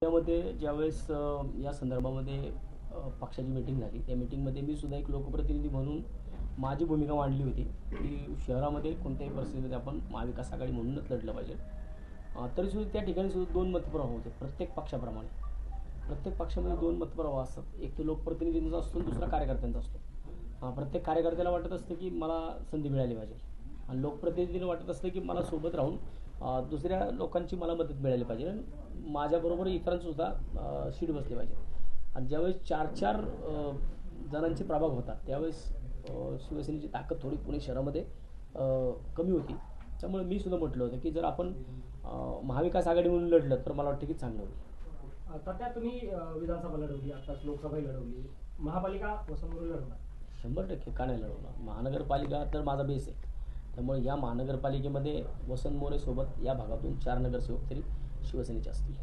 त्यामध्ये ज्यावेळेस या संदर्भामध्ये पक्षाची मीटिंग झाली, त्या मीटिंगमध्ये मी सुद्धा एक लोकप्रतिनिधी म्हणून माझी भूमिका मांडली होती की शहरामध्ये कोणत्याही परिस्थितीमध्ये आपण महाविकास आघाडी म्हणूनच लढलं पाहिजे. तरीसुद्धा त्या ठिकाणी सुद्धा दोन मतप्रवाह होते प्रत्येक पक्षाप्रमाणे. प्रत्येक पक्षामध्ये दोन मतप्रवाह असतात. एक तो लोकप्रतिनिधींचा असतो आणि दुसरा कार्यकर्त्यांचा असतो. प्रत्येक कार्यकर्त्याला वाटत असतं की मला संधी मिळाली पाहिजे आणि लोकप्रतिनिधींना वाटत असतं की मला सोबत राहून दुसऱ्या लोकांची मला मदत मिळाली पाहिजे आणि माझ्याबरोबर इतरांसुद्धा सीट बसली पाहिजे. आणि ज्यावेळेस 4-4 जणांचे प्रभाग होतात त्यावेळेस शिवसेनेची ताकद थोडी पुणे शहरामध्ये कमी होती. त्यामुळे मी सुद्धा म्हटलं होतं की जर आपण महाविकास आघाडी म्हणून लढलं तर मला वाटतं की चांगलं होईल. आता तुम्ही विधानसभा लढवली, आताच लोकसभा लढवली, महापालिका वसंतमध्ये लढवणार? 100% का नाही लढवणार. महानगरपालिका तर माझा बेस आहे. त्यामुळे या महानगरपालिकेमध्ये वसंत मोरे सोबत या भागातून 4 नगरसेवक तरी शिवसेनेचे असतील.